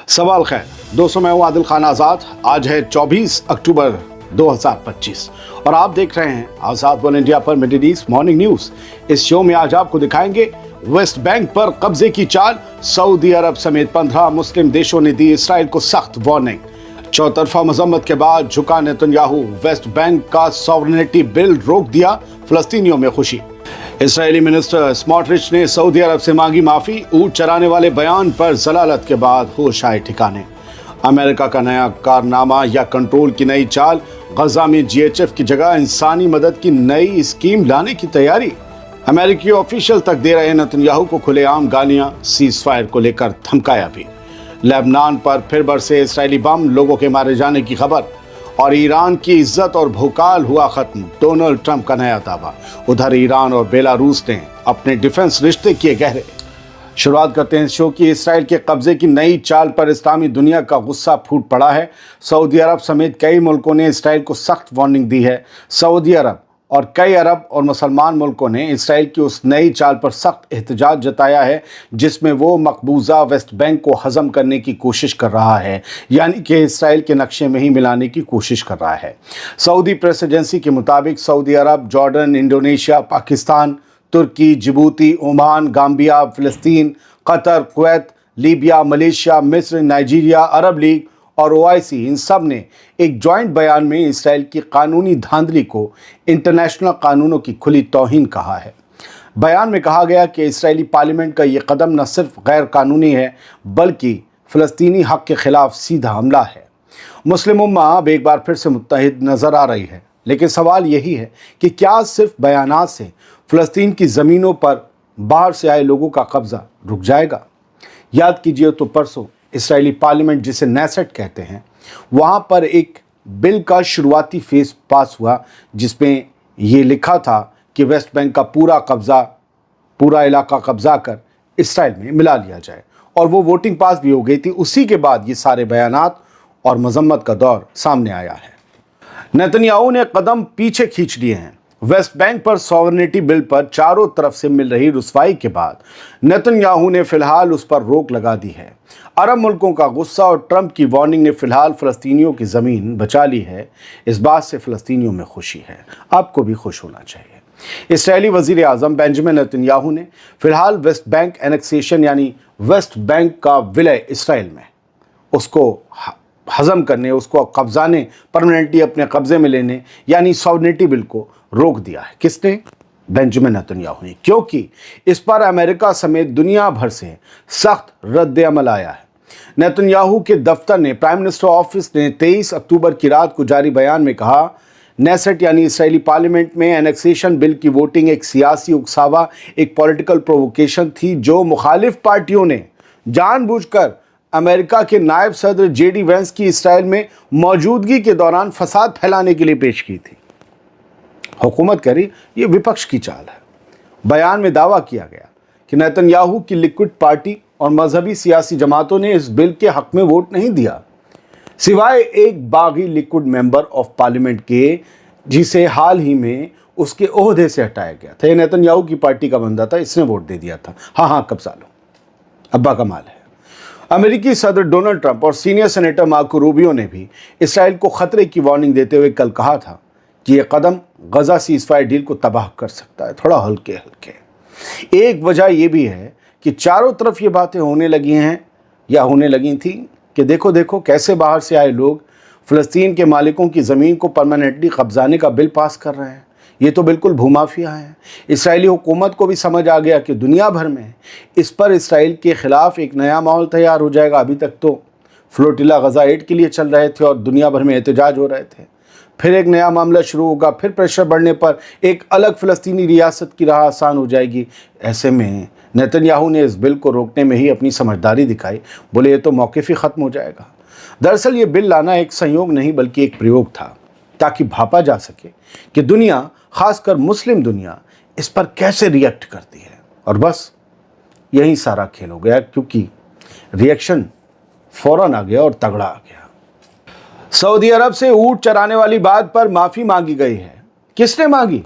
सवाल खैर दोस्तों, मैं हूं आदिल खान आज़ाद। आज है 24 अक्टूबर 2025 और आप देख रहे हैं आज़ाद वन इंडिया पर मिडिल ईस्ट मॉर्निंग न्यूज़। इस शो में आज आपको दिखाएंगे वेस्ट बैंक पर कब्जे की चाल, सऊदी अरब समेत 15 मुस्लिम देशों ने दी इसराइल को सख्त वार्निंग, चौतरफा मजम्मत के बाद झुका नेतन्याहू, वेस्ट बैंक का सॉवरेनिटी बिल रोक दिया, फलस्तीनियों में खुशी। इसराइली मिनिस्टर स्मोट्रिच ने सऊदी अरब से मांगी माफी, ऊंट चराने वाले बयान पर जलालत के बाद होश आए ठिकाने। अमेरिका का नया कारनामा या कंट्रोल की नई चाल, गजा में जीएचएफ की जगह इंसानी मदद की नई स्कीम लाने की तैयारी। अमेरिकी ऑफिशियल तक दे रहे नेतन्याहू को खुलेआम गालियां, सीज फायर को लेकर धमकाया भी। लेबनान पर फिर बरसे इसराइली बम, लोगों के मारे जाने की खबर। और ईरान की इज्जत और भूकाल हुआ खत्म, डोनाल्ड ट्रंप का नया दावा। उधर ईरान और बेलारूस ने अपने डिफेंस रिश्ते किए गहरे। शुरुआत करते हैं इस शो की। इसराइल के कब्जे की नई चाल पर इस्लामी दुनिया का गुस्सा फूट पड़ा है। सऊदी अरब समेत कई मुल्कों ने इसराइल को सख्त वार्निंग दी है। सऊदी अरब और कई अरब और मुसलमान मुल्कों ने इसराइल की उस नई चाल पर सख्त एहतजाज जताया है जिसमें वो मकबूजा वेस्ट बैंक को हज़म करने की कोशिश कर रहा है, यानी कि इसराइल के नक्शे में ही मिलाने की कोशिश कर रहा है। सऊदी प्रेस एजेंसी के मुताबिक सऊदी अरब, जॉर्डन, इंडोनेशिया, पाकिस्तान, तुर्की, जिबूती, ओमान, गाम्बिया, फ़लस्तीन, कतर, कुवैत, लीबिया, मलेशिया, मिस्र, नाइजीरिया, अरब लीग और ओआईसी, इन सब ने एक जॉइंट बयान में इसराइल की कानूनी धांधली को इंटरनेशनल कानूनों की खुली तौहीन कहा है। बयान में कहा गया कि इसराइली पार्लियामेंट का ये कदम न सिर्फ गैर कानूनी है बल्कि फ़लस्तीनी हक़ के ख़िलाफ़ सीधा हमला है। मुस्लिम उम्मा अब एक बार फिर से मुत्तहिद नज़र आ रही है, लेकिन सवाल यही है कि क्या सिर्फ बयानात से फ़लस्तीन की ज़मीनों पर बाहर से आए लोगों का कब्ज़ा रुक जाएगा? याद कीजिए तो परसों इसराइली पार्लियामेंट, जिसे नेसेट कहते हैं, वहाँ पर एक बिल का शुरुआती फेज़ पास हुआ जिसमें ये लिखा था कि वेस्ट बैंक का पूरा इलाका कब्ज़ा कर इसराइल में मिला लिया जाए, और वो वोटिंग पास भी हो गई थी। उसी के बाद ये सारे बयानात और मजम्मत का दौर सामने आया है। नेतन्याहू ने कदम पीछे खींच लिए हैं। वेस्ट बैंक पर सॉवरेनिटी बिल पर चारों तरफ से मिल रही रुसवाई के बाद नेतन्याहू ने फिलहाल उस पर रोक लगा दी है। अरब मुल्कों का गुस्सा और ट्रंप की वार्निंग ने फिलहाल फ़लस्तीनियों की ज़मीन बचा ली है। इस बात से फ़लस्तीनियों में खुशी है, आपको भी खुश होना चाहिए। इसराइली वज़ीर आज़म बेंजामिन नेतन्याहू ने फिलहाल वेस्ट बैंक एनेक्सेशन यानी वेस्ट बैंक का विलय इसराइल में उसको हज़म करने, उसको कब्जाने, परमानेंटली अपने कब्ज़े में लेने यानी सॉवरेनिटी बिल को रोक दिया है। किसने? बेंजामिन नेतन्याहू ने, क्योंकि इस पर अमेरिका समेत दुनिया भर से सख्त रद्द अमल आया है। नेतन्याहू के दफ्तर ने, प्राइम मिनिस्टर ऑफिस ने 23 अक्टूबर की रात को जारी बयान में कहा, नेसेट यानी इसराइली पार्लियामेंट में एनेक्सेशन बिल की वोटिंग एक सियासी उकसावा, एक पॉलिटिकल प्रोवोकेशन थी जो मुखालिफ पार्टियों ने जानबूझकर अमेरिका के नायब सदर जेडी वेंस की इसराइल में मौजूदगी के दौरान फसाद फैलाने के लिए पेश की थी। हुकूमत कह रही ये विपक्ष की चाल है। बयान में दावा किया गया कि नेतन्याहू की लिक्विड पार्टी और मजहबी सियासी जमातों ने इस बिल के हक में वोट नहीं दिया, सिवाय एक बागी लिक्विड मेंबर ऑफ पार्लियामेंट के, जिसे हाल ही में उसके ओहदे से हटाया गया था। ये नेतन्याहू की पार्टी का बंदा था, इसने वोट दे दिया था। हाँ, कब्जा लो, अब्बा कमाल है। अमेरिकी सदर डोनाल्ड ट्रंप और सीनियर सेनेटर मार्को रूबियो ने भी इसराइल को खतरे की वार्निंग देते हुए कल कहा था कि यह कदम गजा सीज़फायर डील को तबाह कर सकता है। थोड़ा हल्के हल्के। एक वजह यह भी है कि चारों तरफ ये बातें होने लगी हैं या होने लगी थी कि देखो देखो कैसे बाहर से आए लोग फ़लस्तीन के मालिकों की ज़मीन को परमानेंटली कब्जाने का बिल पास कर रहे हैं। ये तो बिल्कुल भूमाफिया है। इसराइली हुकूमत को भी समझ आ गया कि दुनिया भर में इस पर इसराइल के ख़िलाफ़ एक नया माहौल तैयार हो जाएगा। अभी तक तो फ्लोटिला गजा एड के लिए चल रहे थे और दुनिया भर में एहतजाज हो रहे थे। फिर एक नया मामला शुरू होगा, फिर प्रेशर बढ़ने पर एक अलग फ़लस्तीनी रियासत की राह आसान हो जाएगी। ऐसे में नेतन्याहू ने इस बिल को रोकने में ही अपनी समझदारी दिखाई। बोले ये तो मौक़िफ़ ही ख़त्म हो जाएगा। दरअसल ये बिल लाना एक संयोग नहीं बल्कि एक प्रयोग था, ताकि भापा जा सके कि दुनिया, ख़ासकर मुस्लिम दुनिया, इस पर कैसे रिएक्ट करती है। और बस यही सारा खेल हो गया, क्योंकि रिएक्शन फ़ौरन आ गया और तगड़ा आ गया। सऊदी अरब से ऊँट चराने वाली बात पर माफ़ी मांगी गई है। किसने मांगी?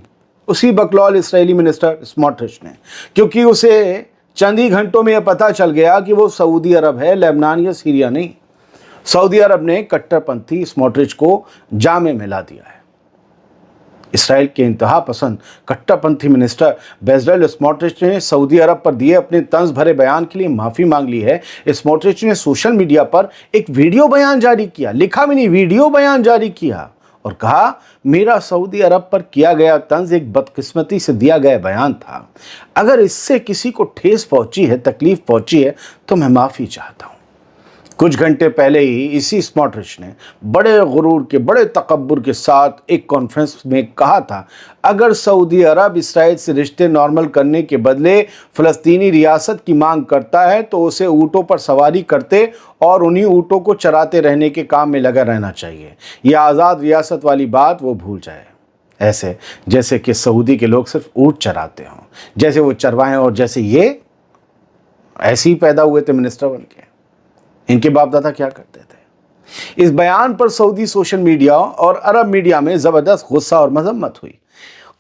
उसी बकलौल इसराइली मिनिस्टर स्मोट्रिच ने, क्योंकि उसे चंद ही घंटों में यह पता चल गया कि वो सऊदी अरब है, लेबनान या सीरिया नहीं। सऊदी अरब ने कट्टरपंथी स्मोट्रिच को जामे में ला दिया है। इसराइल के इंतहा पसंद कट्टरपंथी मिनिस्टर बेजलेल स्मोट्रिच ने सऊदी अरब पर दिए अपने तंज भरे बयान के लिए माफी मांग ली है। स्मोट्रिच ने सोशल मीडिया पर एक वीडियो बयान जारी किया, लिखा भी नहीं, वीडियो बयान जारी किया और कहा, मेरा सऊदी अरब पर किया गया तंज एक बदकिस्मती से दिया गया बयान था। अगर इससे किसी को ठेस पहुंची है, तकलीफ पहुंची है, तो मैं माफी चाहता हूं। कुछ घंटे पहले ही इसी स्मोट्रिच ने बड़े गुरूर के, बड़े तकब्बुर के साथ एक कॉन्फ्रेंस में कहा था, अगर सऊदी अरब इसराइल से रिश्ते नॉर्मल करने के बदले फ़लस्तीनी रियासत की मांग करता है तो उसे ऊँटों पर सवारी करते और उन्हीं ऊँटों को चराते रहने के काम में लगा रहना चाहिए। यह आज़ाद रियासत वाली बात वो भूल जाए। ऐसे जैसे कि सऊदी के लोग सिर्फ ऊँट चराते हों, जैसे वो चरवाएं और जैसे ये ऐसे ही पैदा हुए थे मिनिस्टर बन के। इनके बाप दादा क्या करते थे? इस बयान पर सऊदी सोशल मीडिया और अरब मीडिया में ज़बरदस्त गुस्सा और मजम्मत हुई।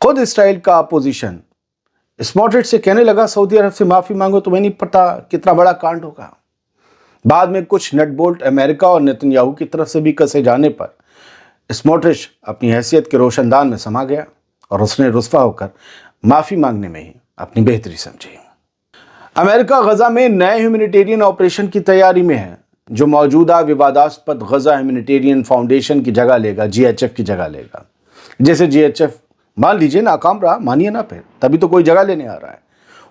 खुद इसराइल का अपोजिशन स्मोट्रिच से कहने लगा, सऊदी अरब से माफ़ी मांगो, तुम्हें नहीं पता कितना बड़ा कांड होगा। बाद में कुछ नट बोल्ट अमेरिका और नेतन्याहू की तरफ से भी कसे जाने पर स्मोट्रिच अपनी हैसियत के रोशनदान में समा गया और उसने रुस्वा होकर माफ़ी मांगने में ही अपनी बेहतरी समझी। अमेरिका गजा में नए ह्यूमैनिटेरियन ऑपरेशन की तैयारी में है, जो मौजूदा विवादास्पद गजा ह्यूमैनिटेरियन फाउंडेशन की जगह लेगा, जीएचएफ की जगह लेगा। जैसे जीएचएफ मान लीजिए नाकाम रहा, मानिए ना, फिर तभी तो कोई जगह लेने आ रहा है।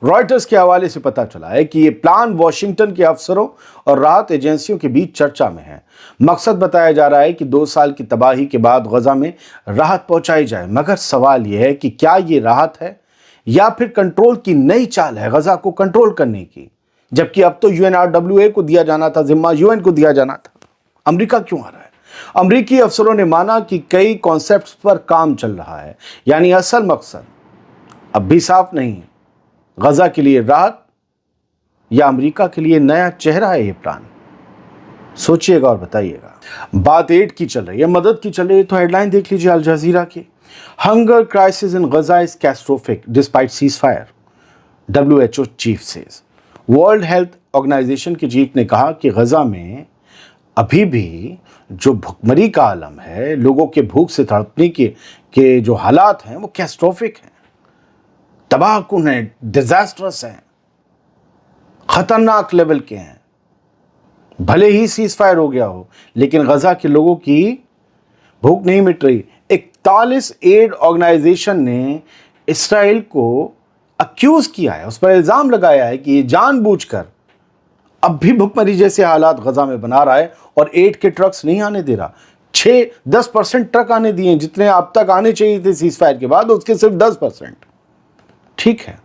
रॉयटर्स के हवाले से पता चला है कि ये प्लान वॉशिंगटन के अफसरों और राहत एजेंसियों के बीच चर्चा में है। मकसद बताया जा रहा है कि 2 साल की तबाही के बाद गजा में राहत पहुंचाई जाए, मगर सवाल यह है कि क्या ये राहत है या फिर कंट्रोल की नई चाल है गजा को कंट्रोल करने की, जबकि अब तो UNRWA को दिया जाना था, जिम्मा UN को दिया जाना था। अमेरिका क्यों आ रहा है? अमेरिकी अफसरों ने माना कि कई कॉन्सेप्ट्स पर काम चल रहा है, यानी असल मकसद अब भी साफ नहीं, गजा के लिए राहत या अमेरिका के लिए नया चेहरा है ये प्लान। सोचिएगा और बताइएगा। बात एड की चल रही है, मदद की चल रही है, तो हेडलाइन देख लीजिए अल जजीरा की। Hunger crisis in Gaza is catastrophic despite ceasefire, WHO chief says. World health organization की चीफ ने कहा कि गजा में अभी भी जो भुखमरी का आलम है, लोगों के भूख से तड़पने के जो हालात हैं वो कैटास्ट्रोफिक हैं, तबाहकुन हैं, डिजास्टरस हैं, खतरनाक लेवल के हैं। भले ही सीज फायर हो गया हो, लेकिन गजा के लोगों की भूख नहीं मिट रही। 41 एड ऑर्गेनाइजेशन ने इसराइल को अक्यूज किया है, उस पर इल्ज़ाम लगाया है कि ये जानबूझकर अब भी भुखमरी जैसे हालात गजा में बना रहा है और एड के ट्रक्स नहीं आने दे रहा। 6-10% ट्रक आने दिए, जितने अब तक आने चाहिए थे सीज फायर के बाद, उसके सिर्फ 10%। ठीक है।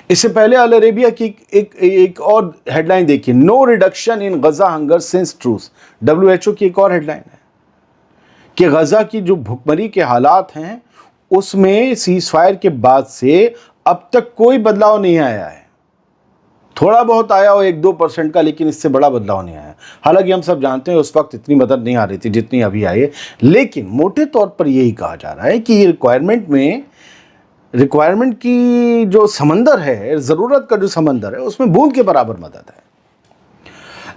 इससे पहले अल अरेबिया की एक और हेडलाइन देखिए, no reduction in Gaza hunger since truce. WHO की एक और हेडलाइन है कि गजा की जो भुखमरी के हालात हैं उसमें सीज फायर के बाद से अब तक कोई बदलाव नहीं आया है। थोड़ा बहुत आया हो 1-2% का, लेकिन इससे बड़ा बदलाव नहीं आया। हालांकि हम सब जानते हैं उस वक्त इतनी मदद नहीं आ रही थी जितनी अभी आई है, लेकिन मोटे तौर पर यही कहा जा रहा है कि ये रिक्वायरमेंट की जो समंदर है, ज़रूरत का जो समंदर है, उसमें बूंद के बराबर मदद है।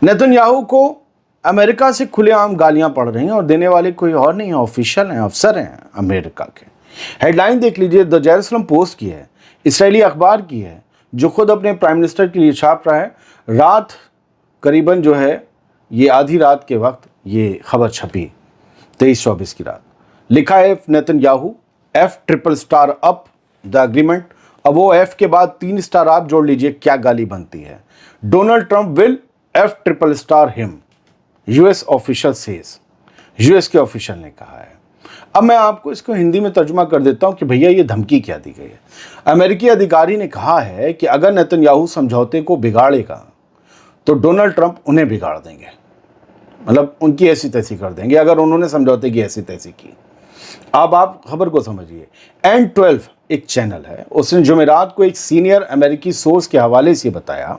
नेतन्याहू को अमेरिका से खुलेआम गालियां पड़ रही हैं और देने वाले कोई और नहीं है, ऑफिशियल हैं, अफसर हैं अमेरिका के। हेडलाइन देख लीजिए, द जेरूसलम पोस्ट की है, इसराइली अखबार की है, जो खुद अपने प्राइम मिनिस्टर के लिए छाप रहा है। रात करीबन जो है ये आधी रात के वक्त ये खबर छपी, 23-24 की रात। लिखा है Netanyahu F** up the agreement. अब वो F के बाद 3 स्टार आप जोड़ लीजिए, क्या गाली बनती है। Donald Trump will F** him, US official says. US के ऑफिशियल ने कहा है। अब मैं आपको इसको हिंदी में तर्जुमा कर देता हूं कि भैया ये धमकी क्या दी गई है। अमेरिकी अधिकारी ने कहा है कि अगर नेतन्याहू समझौते को बिगाड़ेगा तो डोनाल्ड ट्रंप उन्हें बिगाड़ देंगे, मतलब उनकी ऐसी तैसी कर देंगे अगर उन्होंने समझौते की ऐसी तैसी की। अब आप खबर को समझिए। N12 एक चैनल है, उसने जुमेरात को एक सीनियर अमेरिकी सोर्स के हवाले से बताया,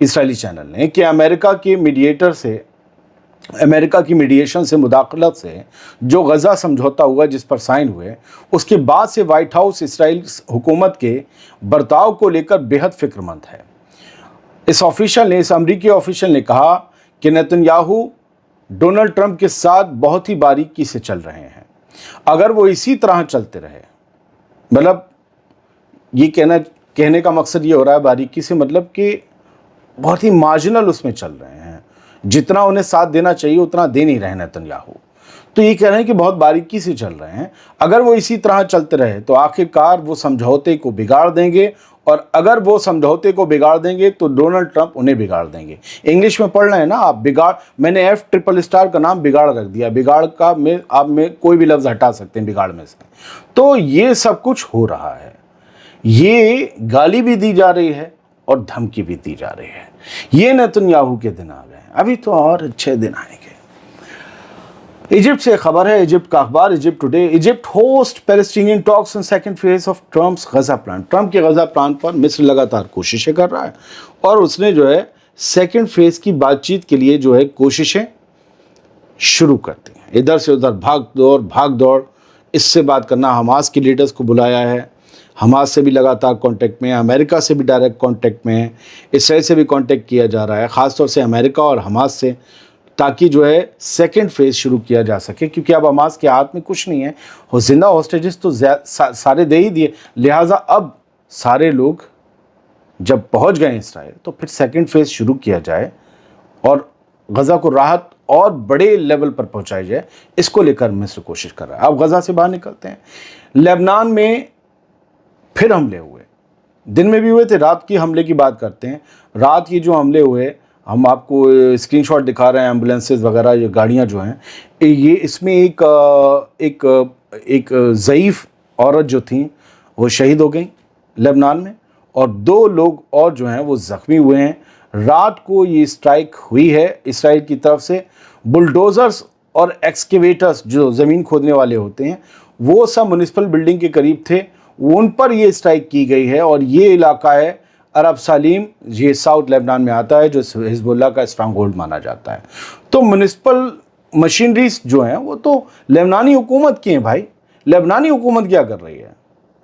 इसराइली चैनल ने, कि अमेरिका के मीडिएटर से अमेरिका की मीडिएशन से मुदाखलत से जो गज़ा समझौता हुआ जिस पर साइन हुए, उसके बाद से वाइट हाउस इसराइल हुकूमत के बर्ताव को लेकर बेहद फिक्रमंद है। इस अमरीकी ऑफिशियल ने कहा कि नेतन्याहू डोनाल्ड ट्रंप के साथ बहुत ही बारीकी से चल रहे हैं। अगर वो इसी तरह चलते रहे, मतलब ये कहने का मकसद ये हो रहा है बारीकी से, मतलब कि बहुत ही मार्जिनल उसमें चल रहे हैं, जितना उन्हें साथ देना चाहिए उतना दे नहीं रहे नेतन्याहू। तो ये कह रहे हैं कि बहुत बारीकी से चल रहे हैं। अगर वो इसी तरह चलते रहे तो आखिरकार वो समझौते को बिगाड़ देंगे, और अगर वो समझौते को बिगाड़ देंगे तो डोनाल्ड ट्रंप उन्हें बिगाड़ देंगे। इंग्लिश में पढ़ रहे हैं ना आप, बिगाड़, मैंने F का नाम बिगाड़ रख दिया। बिगाड़ का में आप में कोई भी लफ्ज़ हटा सकते हैं बिगाड़ में से। तो ये सब कुछ हो रहा है, ये गाली भी दी जा रही है और धमकी भी दी जा रही है। ये नेतन्याहू के दिन आ गए, अभी तो और अच्छे दिन आएंगे। इजिप्ट से खबर है, इजिप्ट का अखबार Egypt today, Egypt host Palestinian talks in second phase of Trump's Gaza plan. Trump के गजा प्लान पर मिस्र लगातार कोशिशें कर रहा है, और उसने जो है सेकंड फेज की बातचीत के लिए जो है कोशिशें शुरू कर दी हैं। इधर से उधर भाग दौड़, इससे बात करना, हमास के लीडर्स को बुलाया है, हमास से भी लगातार कांटेक्ट में है, अमेरिका से भी डायरेक्ट कांटेक्ट में है, इसराइल से भी कांटेक्ट किया जा रहा है, ख़ासतौर से अमेरिका और हमास से, ताकि जो है सेकंड फेज़ शुरू किया जा सके। क्योंकि अब हमास के हाथ में कुछ नहीं है, वो जिंदा हॉस्टेजेस तो सारे दे ही दिए, लिहाजा अब सारे लोग जब पहुंच गए इसराइल तो फिर सेकंड फेज़ शुरू किया जाए और गज़ा को राहत और बड़े लेवल पर पहुंचाई जाए, इसको लेकर मिस्र कोशिश कर रहा है। अब गज़ा से बाहर निकलते हैं। लेबनान में फिर हमले हुए, दिन में भी हुए थे, रात की हमले की बात करते हैं। रात की जो हमले हुए, हम आपको स्क्रीनशॉट दिखा रहे हैं, एम्बुलेंसेस वगैरह, ये गाड़ियां जो हैं, ये इसमें एक ज़ईफ़ औरत जो थी वो शहीद हो गई लेबनान में, और 2 लोग और जो हैं वो ज़ख्मी हुए हैं। रात को ये स्ट्राइक हुई है इसराइल की तरफ से। बुलडोज़र्स और एक्सकेवेटर्स जो ज़मीन खोदने वाले होते हैं, वो सब म्युनिसिपल बिल्डिंग के करीब थे, उन पर ये स्ट्राइक की गई है। और ये इलाका है अरब सालिम, ये साउथ लेबनान में आता है, जो हिजबुल्लाह का स्ट्रांग होल्ड माना जाता है। तो म्युनिसिपल मशीनरीज जो हैं वो तो लेबनानी हुकूमत की हैं भाई। लेबनानी हुकूमत क्या कर रही है?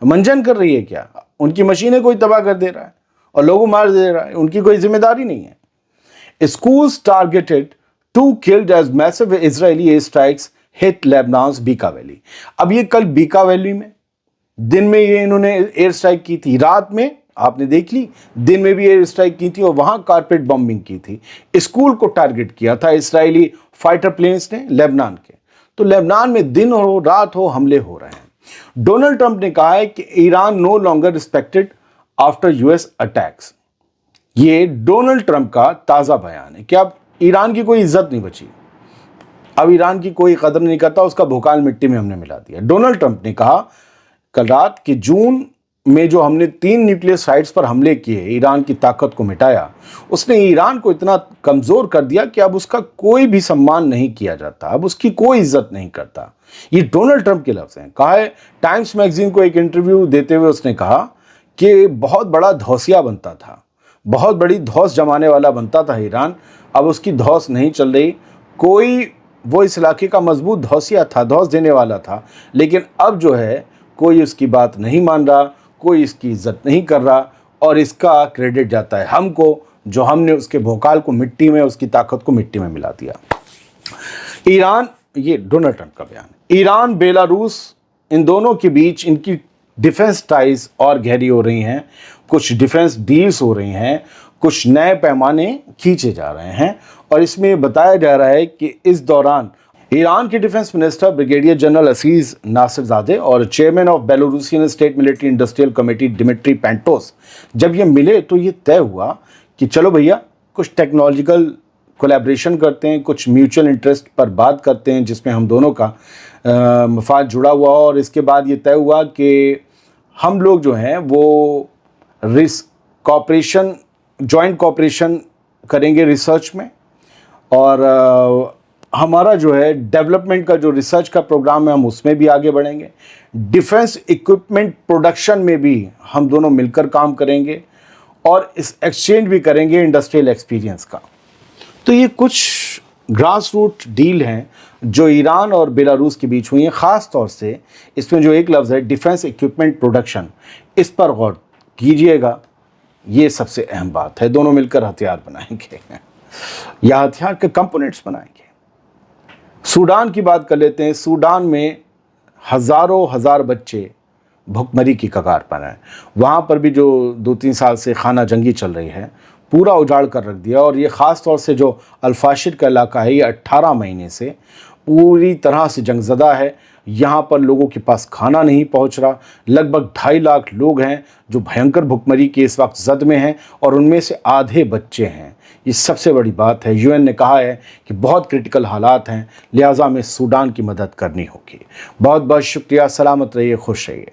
मंजन कर रही है क्या? उनकी मशीनें कोई तबाह कर दे रहा है और लोगों मार दे रहा है, उनकी कोई जिम्मेदारी नहीं है। Schools targeted, 2 killed as massive Israeli airstrikes hit Lebanon's Bika valley. अब ये कल बीका वैली में, दिन में ये इन्होंने एयर स्ट्राइक की थी, रात में आपने देख ली, दिन में भी एयर स्ट्राइक की थी और वहां कारपेट बॉम्बिंग की थी। स्कूल को टारगेट किया था इसराइली फाइटर प्लेन्स ने लेबनान के। तो लेबनान में दिन हो रात हो हमले हो रहे हैं। डोनाल्ड ट्रंप ने कहा है कि Iran no longer respected after US attacks. ये डोनाल्ड ट्रंप का ताज़ा बयान है कि अब ईरान की कोई इज्जत नहीं बची, अब ईरान की कोई कदर नहीं करता, उसका भोकाल मिट्टी में हमने मिला दिया। डोनाल्ड ट्रंप ने कहा कल रात कि जून में जो हमने 3 न्यूक्लियर साइट्स पर हमले किए, ईरान की ताकत को मिटाया, उसने ईरान को इतना कमज़ोर कर दिया कि अब उसका कोई भी सम्मान नहीं किया जाता, अब उसकी कोई इज्जत नहीं करता। ये डोनाल्ड ट्रंप के लफ्ज़ हैं। कहा है, टाइम्स मैगजीन को एक इंटरव्यू देते हुए उसने कहा कि बहुत बड़ा धौसिया बनता था, बहुत बड़ी धौस जमाने वाला बनता था ईरान, अब उसकी धौस नहीं चल रही। कोई वो इस इलाके का मजबूत धौसिया था, धौस देने वाला था, लेकिन अब जो है कोई उसकी बात नहीं मान रहा, कोई इसकी इज्जत नहीं कर रहा, और इसका क्रेडिट जाता है हमको, जो हमने उसके भोकाल को मिट्टी में, उसकी ताकत को मिट्टी में मिला दिया। ईरान, ये डोनाल्ड ट्रंप का बयान, ईरान बेलारूस, इन दोनों के बीच इनकी डिफेंस टाइज और गहरी हो रही हैं, कुछ डिफेंस डील्स हो रही हैं, कुछ नए पैमाने खींचे जा रहे हैं। और इसमें बताया जा रहा है कि इस दौरान ईरान के defence minister brigadier general Aziz Nasirzadeh और chairman of Belarusian state military industrial committee Dmitry Pantus जब ये मिले तो ये तय हुआ कि चलो भैया कुछ टेक्नोलॉजिकल कोलैबोरेशन करते हैं, कुछ म्यूचुअल इंटरेस्ट पर बात करते हैं जिसमें हम दोनों का मफाद जुड़ा हुआ। और इसके बाद ये तय हुआ कि हम लोग जो हैं वो जॉइंट कॉपरेशन करेंगे रिसर्च में, और हमारा जो है डेवलपमेंट का जो रिसर्च का प्रोग्राम है हम उसमें भी आगे बढ़ेंगे। डिफेंस इक्विपमेंट प्रोडक्शन में भी हम दोनों मिलकर काम करेंगे, और इस एक्सचेंज भी करेंगे इंडस्ट्रियल एक्सपीरियंस का। तो ये कुछ ग्रास रूट डील हैं जो ईरान और बेलारूस के बीच हुई हैं। ख़ास तौर से इसमें जो एक लफ्ज़ है डिफेंस इक्विपमेंट प्रोडक्शन, इस पर गौर कीजिएगा। ये सबसे अहम बात है। दोनों मिलकर हथियार बनाएंगे या हथियार के कंपोनेंट्स बनाएंगे। सूडान की बात कर लेते हैं। सूडान में हज़ारों हज़ार बच्चे भुखमरी की कगार पर हैं। वहाँ पर भी जो 2-3 साल से खाना जंगी चल रही है, पूरा उजाड़ कर रख दिया। और ये ख़ास तौर से जो अल-फाशिर का इलाका है, ये 18 महीने से पूरी तरह से जंगज़दा है। यहाँ पर लोगों के पास खाना नहीं पहुँच रहा। लगभग 2.5 लाख लोग हैं जो भयंकर भुखमरी के इस वक्त जद में हैं, और उनमें से आधे बच्चे हैं। ये सबसे बड़ी बात है। यूएन ने कहा है कि बहुत क्रिटिकल हालात हैं, लिहाजा हमें सूडान की मदद करनी होगी। बहुत बहुत शुक्रिया। सलामत रहिए, खुश रहिए।